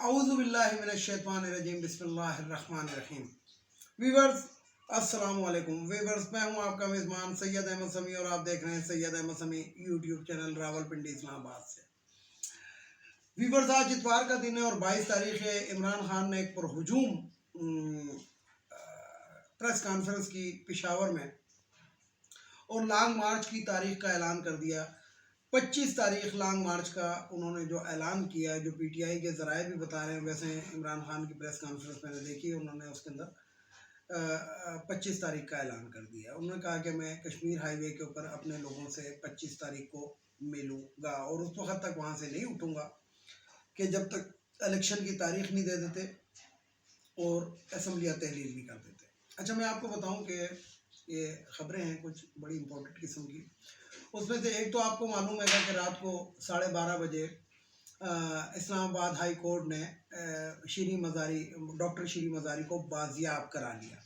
अऊज़ु बिल्लाहि मिनश्शैतानिर्रजीम बिस्मिल्लाहिर्रहमानिर्रहीम। वीवर्स अस्सलाम वालेकुम। वीवर्स, मैं हूं आपका मेज़बान सैयद अहमद समी और आप देख रहे हैं सैयद अहमद समी यूट्यूब चैनल रावलपिंडी इस्लामाबाद से। वीवर्स, आज इतवार का दिन है और 22 तारीख है। इमरान खान ने एक पुरहुजूम प्रेस कॉन्फ्रेंस की पेशावर में और लॉन्ग मार्च की तारीख का ऐलान कर दिया। 25 तारीख लॉन्ग मार्च का उन्होंने जो ऐलान किया, जो पीटीआई के ज़राए भी बता रहे हैं, वैसे इमरान खान की प्रेस कॉन्फ्रेंस मैंने देखी, उन्होंने उसके अंदर 25 तारीख का ऐलान कर दिया। उन्होंने कहा कि मैं कश्मीर हाईवे के ऊपर अपने लोगों से 25 तारीख को मिलूँगा और उस वक्त तक वहाँ से नहीं उठूँगा कि जब तक इलेक्शन की तारीख नहीं दे देते और असम्बलियाँ तहलील नहीं कर देते। अच्छा, मैं आपको बताऊँ कि ये ख़बरें हैं कुछ बड़ी इंपॉर्टेंट किस्म की। उसमें से एक तो आपको मालूम है कि रात को 12:30 बजे इस्लामाबाद हाई कोर्ट ने डॉक्टर शीरी मज़ारी को बाजियाब करा लिया।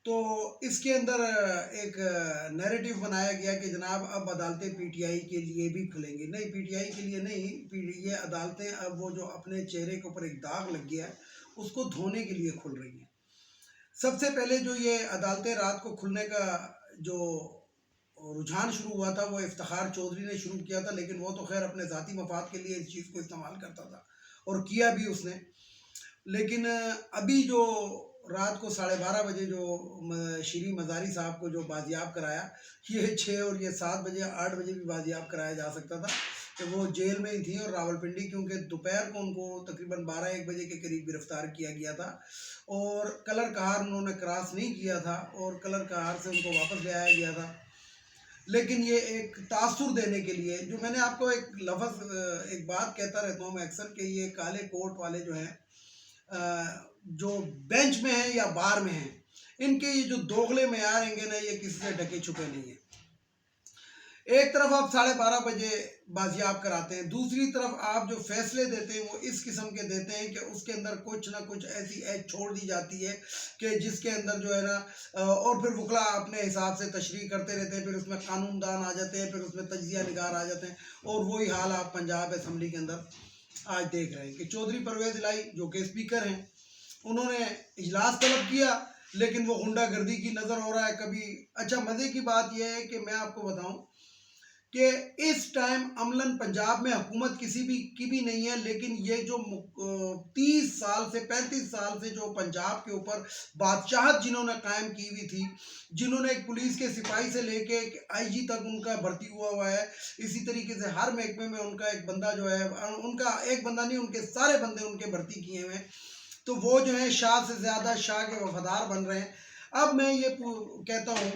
तो इसके अंदर एक नैरेटिव बनाया गया कि जनाब अब अदालतें पीटीआई के लिए भी खुलेंगी। नहीं, पीटीआई के लिए नहीं, ये अदालतें अब वो जो अपने चेहरे के ऊपर एक दाग लग गया है उसको धोने के लिए खुल रही हैं। सबसे पहले जो ये अदालतें रात को खुलने का जो रुझान शुरू हुआ था वो इफ्तिखार चौधरी ने शुरू किया था, लेकिन वो तो खैर अपने ज़ाती मफाद के लिए इस चीज़ को इस्तेमाल करता था और किया भी उसने। लेकिन अभी जो रात को 12:30 बजे जो शीरी मज़ारी साहब को जो बाजियाब कराया, ये 6 और ये 7 बजे 8 बजे भी बाजियाब कराया जा सकता था कि वो जेल में ही थी। और रावलपिंडी, क्योंकि दोपहर को उनको तकरीबन 12-1 बजे के करीब गिरफ़्तार किया गया था और कलर कहार उन्होंने क्रॉस नहीं किया था और कलर कहार से उनको वापस ले आया गया था। लेकिन ये एक तासुर देने के लिए, जो मैंने आपको एक बात कहता रहता हूँ मैं अक्सर, कि ये काले कोट वाले जो हैं जो बेंच में हैं या बार में हैं, इनके ये जो दोगले मेयार हैं ना, ये किसी से ढके छुपे नहीं है। एक तरफ आप 12:30 बजे बाजियाब कराते हैं, दूसरी तरफ आप जो फैसले देते हैं वो इस किस्म के देते हैं कि उसके अंदर कुछ ना कुछ ऐसी एज छोड़ दी जाती है कि जिसके अंदर जो है ना, और फिर वकला अपने हिसाब से तशरीह करते रहते हैं, फिर उसमें कानूनदान आ जाते हैं, फिर उसमें तज्जिया निगार आ जाते हैं। और वही हाल आप पंजाब असम्बली के अंदर आज देख रहे हैं कि चौधरी परवेज़ इलाही जो कि स्पीकर हैं, उन्होंने इजलास तलब किया लेकिन वो गुंडागर्दी की नज़र हो रहा है कभी। अच्छा, मज़े की बात यह है कि मैं आपको बताऊं कि इस टाइम अमलन पंजाब में हुकूमत किसी की भी नहीं है, लेकिन ये जो 30 साल से 35 साल से जो पंजाब के ऊपर बादशाहत जिन्होंने कायम की हुई थी, जिन्होंने एक पुलिस के सिपाही से लेके आईजी तक उनका भर्ती हुआ है, इसी तरीके से हर महकमे में उनका एक बंदा जो है, उनका एक बंदा नहीं, उनके सारे बंदे उनके भर्ती किए हुए हैं। तो वो जो है शाह से ज़्यादा शाह के वफादार बन रहे हैं। अब मैं ये कहता हूँ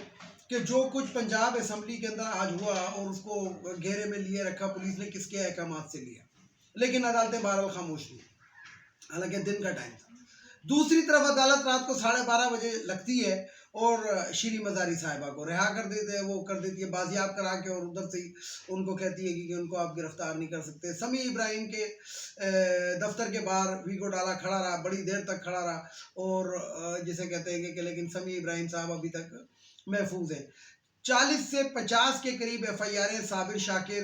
कि जो कुछ पंजाब असम्बली के अंदर आज हुआ और उसको घेरे में लिए रखा पुलिस ने, किसके अहकामात से लिया, लेकिन अदालतें बहरहाल खामोश थी, हालांकि दिन का टाइम था। दूसरी तरफ अदालत रात को 12:30 बजे लगती है और शीरी मज़ारी साहिबा को रिहा कर देते हैं, वो कर देती है बाजियाब करा के, और उधर से ही उनको कहती है कि उनको आप गिरफ्तार नहीं कर सकते। समी इब्राहिम के दफ्तर के बाहर वीगो डाला खड़ा रहा, बड़ी देर तक खड़ा रहा, और जिसे कहते हैं कि लेकिन समी इब्राहिम साहब अभी तक महफूज है। 40 से 50 के करीब FIR साबिर शाकिर,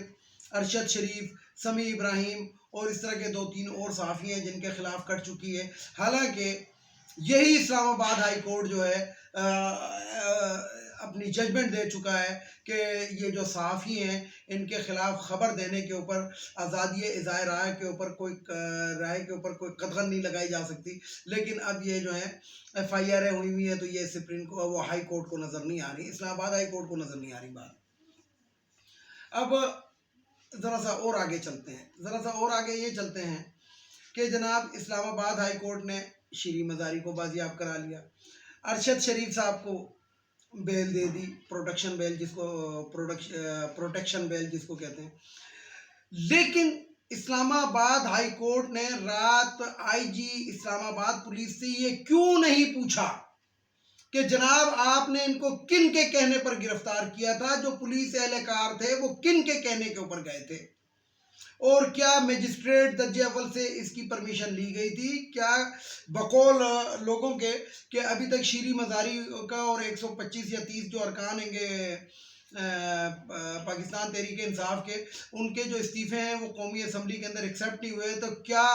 अरशद शरीफ, समी इब्राहिम और इस तरह के 2-3 और सहाफ़ी हैं जिनके खिलाफ कट चुकी है। हालांकि यही इस्लामाबाद हाई कोर्ट जो है अपनी जजमेंट दे चुका है कि ये जो सहाफ़ी हैं इनके खिलाफ ख़बर देने के ऊपर, आज़ादी इज़हार राय के ऊपर कोई कदगन नहीं लगाई जा सकती। लेकिन अब ये जो है FIR हुई हुई है, तो ये सुप्रीम को, वो हाई कोर्ट को नज़र नहीं आ रही, इस्लामाबाद हाई कोर्ट को नज़र नहीं आ रही बात। अब ज़रा सा और आगे चलते हैं कि जनाब इस्लामाबाद हाई कोर्ट ने शीरी मज़ारी को बाजियाब करा लिया, अरशद शरीफ साहब को बेल दे दी, प्रोटेक्शन बेल जिसको कहते हैं। लेकिन इस्लामाबाद हाई कोर्ट ने रात IG इस्लामाबाद पुलिस से ये क्यों नहीं पूछा कि जनाब आपने इनको किन के कहने पर गिरफ्तार किया था, जो पुलिस एहलकार थे वो किन के कहने के ऊपर गए थे, और क्या मजिस्ट्रेट दर्जे अव्वल से इसकी परमिशन ली गई थी? क्या बकौल लोगों के कि अभी तक शीरी मज़ारी का और 125 या 30 जो अरकान हैं پاکستان تحریک انصاف کے، ان کے جو استعفے ہیں وہ قومی اسمبلی کے اندر ایکسیپٹ نہیں ہوئے، تو کیا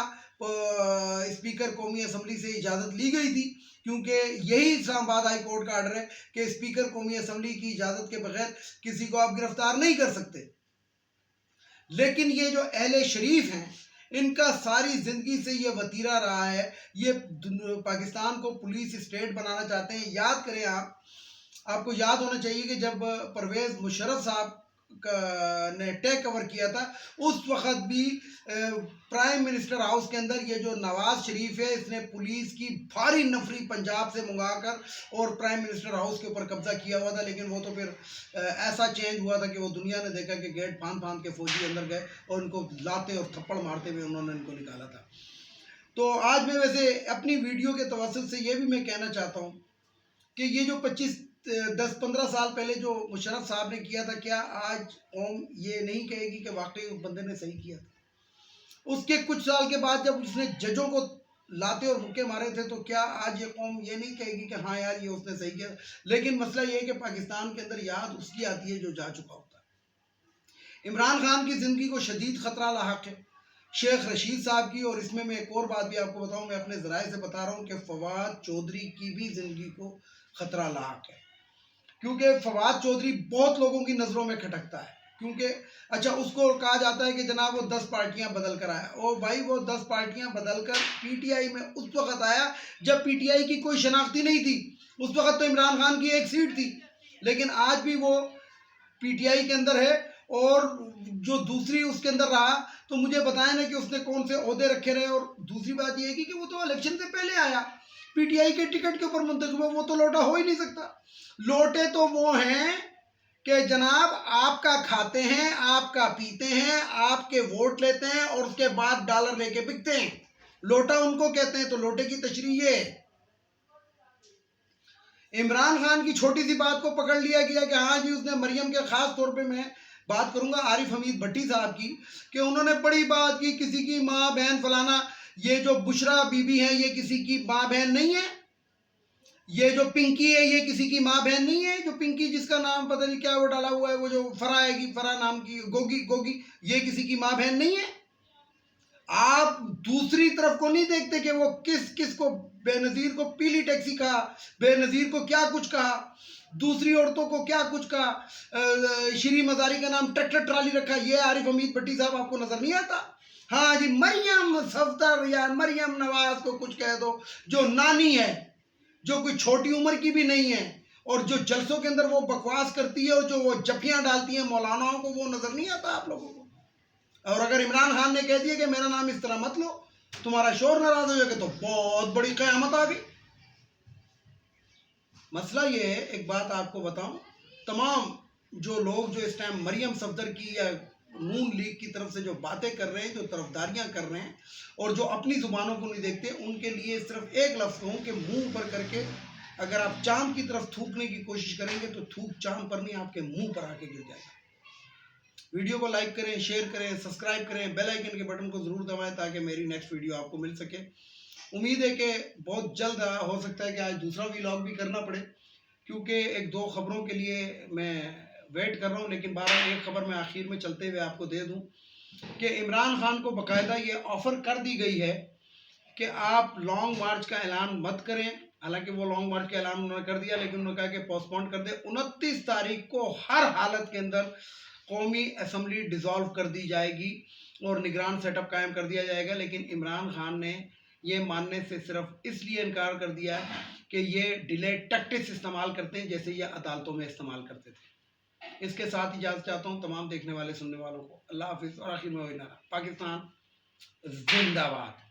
اسپیکر قومی اسمبلی سے اجازت لی گئی تھی؟ کیونکہ یہی اسلام آباد ہائی کورٹ کا آرڈر ہے کہ اسپیکر قومی اسمبلی کی اجازت کے بغیر کسی کو آپ گرفتار نہیں کر سکتے۔ لیکن یہ جو اہل شریف ہیں، ان کا ساری زندگی سے یہ وتیرہ رہا ہے، یہ پاکستان کو پولیس اسٹیٹ بنانا چاہتے ہیں۔ یاد کریں، آپ کو یاد ہونا چاہیے کہ جب پرویز مشرف صاحب نے ٹیک اوور کیا تھا، اس وقت بھی پرائم منسٹر ہاؤس کے اندر یہ جو نواز شریف ہے، اس نے پولیس کی بھاری نفری پنجاب سے منگا کر اور پرائم منسٹر ہاؤس کے اوپر قبضہ کیا ہوا تھا۔ لیکن وہ تو پھر ایسا چینج ہوا تھا کہ وہ دنیا نے دیکھا کہ گیٹ پھاند کے فوجی اندر گئے اور ان کو لاتے اور تھپڑ مارتے ہوئے انہوں نے ان کو نکالا تھا۔ تو آج میں ویسے اپنی ویڈیو کے توسط سے یہ بھی میں کہنا چاہتا ہوں کہ یہ جو 10-15 سال پہلے جو مشرف صاحب نے کیا تھا، کیا آج قوم یہ نہیں کہے گی کہ واقعی اس بندے نے صحیح کیا تھا؟ اس کے کچھ سال کے بعد جب اس نے ججوں کو لاتے اور مکے مارے تھے، تو کیا آج یہ قوم یہ نہیں کہے گی کہ ہاں یار یہ اس نے صحیح کیا؟ لیکن مسئلہ یہ ہے کہ پاکستان کے اندر یاد اس کی آتی ہے جو جا چکا ہوتا ہے۔ عمران خان کی زندگی کو شدید خطرہ لاحق ہے، شیخ رشید صاحب کی، اور اس میں ایک اور بات بھی آپ کو بتاؤں، میں اپنے ذرائع سے بتا رہا ہوں کہ فواد چودھری کی بھی زندگی کو خطرہ لاحق ہے، کیونکہ فواد چودھری بہت لوگوں کی نظروں میں کھٹکتا ہے۔ کیونکہ اچھا، اس کو کہا جاتا ہے کہ جناب وہ 10 پارٹیاں بدل کر آیا۔ او بھائی، وہ 10 پارٹیاں بدل کر پی ٹی آئی میں اس وقت آیا جب پی ٹی آئی کی کوئی شناختی نہیں تھی، اس وقت تو عمران خان کی ایک سیٹ تھی، لیکن آج بھی وہ پی ٹی آئی کے اندر ہے۔ اور جو دوسری اس کے اندر رہا، تو مجھے بتائیں نا کہ اس نے کون سے عہدے رکھے رہے۔ اور دوسری بات یہ ہے کہ وہ تو الیکشن سے پہلے آیا، پی ٹی آئی کے ٹکٹ کے اوپر منتخب ہوا، وہ تو لوٹا ہو ہی نہیں سکتا۔ لوٹے تو وہ ہیں کہ جناب آپ کا کھاتے ہیں، آپ کا پیتے ہیں، آپ کے ووٹ لیتے ہیں اور اس کے بعد ڈالر لے کے بکتے ہیں، لوٹا ان کو کہتے ہیں۔ تو لوٹے کی تشریح یہ ہے۔ عمران خان کی چھوٹی سی بات کو پکڑ لیا گیا کہ ہاں جی، اس نے مریم کے، خاص طور پہ میں بات کروں گا عارف حمید بھٹی صاحب کی، کہ انہوں نے بڑی بات کی، کسی کی ماں بہن فلانا، یہ جو بشرا بی بی ہے یہ کسی کی ماں بہن نہیں ہے، یہ جو پنکی ہے یہ کسی کی ماں بہن نہیں ہے، جو پنکی جس کا نام پتہ نہیں کیا وہ ڈالا ہوا ہے، وہ جو فرا ہے گی، فرا نام کی، گوگی، یہ کسی کی ماں بہن نہیں ہے۔ آپ دوسری طرف کو نہیں دیکھتے کہ وہ کس کو، بے نظیر کو پیلی ٹیکسی کہا، بے نظیر کو کیا کچھ کہا، دوسری عورتوں کو کیا کچھ کہا، شری مزاری کا نام ٹریکٹر ٹرالی رکھا۔ یہ عارف حمید بھٹی صاحب آپ کو نظر نہیں آتا؟ ہاں جی، مریم صفدر یا مریم نواز کو کچھ کہہ دو، جو نانی ہے، جو کوئی چھوٹی عمر کی بھی نہیں ہے، اور جو جلسوں کے اندر وہ بکواس کرتی ہے اور جو وہ جپیاں ڈالتی ہیں مولاناؤں کو، وہ نظر نہیں آتا آپ لوگوں کو؟ اور اگر عمران خان نے کہہ دیا کہ میرا نام اس طرح مت لو، تمہارا شور ناراض ہو جائے گا، تو بہت بڑی قیامت آ گئی۔ مسئلہ یہ ہے، ایک بات آپ کو بتاؤں، تمام جو لوگ جو اس ٹائم مریم صفدر کی یا نون لیگ کی طرف سے جو باتیں کر رہے ہیں، جو طرفداریاں کر رہے ہیں، اور جو اپنی زبانوں کو نہیں دیکھتے، ان کے لیے صرف ایک لفظ کہوں کہ منہ پر کر کے اگر آپ چاند کی طرف تھوکنے کی کوشش کریں گے تو تھوک چاند پر نہیں، آپ کے منہ پر آ کے گر جائے گا۔ ویڈیو کو لائک کریں، شیئر کریں، سبسکرائب کریں، بیل آئیکن کے بٹن کو ضرور دبائیں تاکہ میری نیکسٹ ویڈیو آپ کو مل سکے۔ امید ہے کہ بہت جلد ہو سکتا ہے کہ آج دوسرا ویلاگ بھی کرنا پڑے، کیونکہ 1-2 خبروں کے لیے میں ویٹ کر رہا ہوں، لیکن بہرحال ایک خبر میں آخر میں چلتے ہوئے آپ کو دے دوں کہ عمران خان کو باقاعدہ یہ آفر کر دی گئی ہے کہ آپ لانگ مارچ کا اعلان مت کریں۔ حالانکہ وہ لانگ مارچ کا اعلان انہوں نے کر دیا، لیکن انہوں نے کہا کہ پوسٹ پون کر دیں، 29 تاریخ کو ہر حالت کے اندر قومی اسمبلی ڈیزالو کر دی جائے گی اور نگران سیٹ اپ قائم کر دیا جائے گا۔ لیکن عمران خان نے یہ ماننے سے صرف اس لیے انکار کر دیا ہے کہ یہ ڈیلے ٹیکٹکس استعمال کرتے ہیں جیسے یہ عدالتوں میں استعمال کرتے تھے۔ اس کے ساتھ اجازت چاہتا ہوں تمام دیکھنے والے سننے والوں کو۔ اللہ حافظ، اور آخر میں وہی نعرہ، پاکستان زندہ باد۔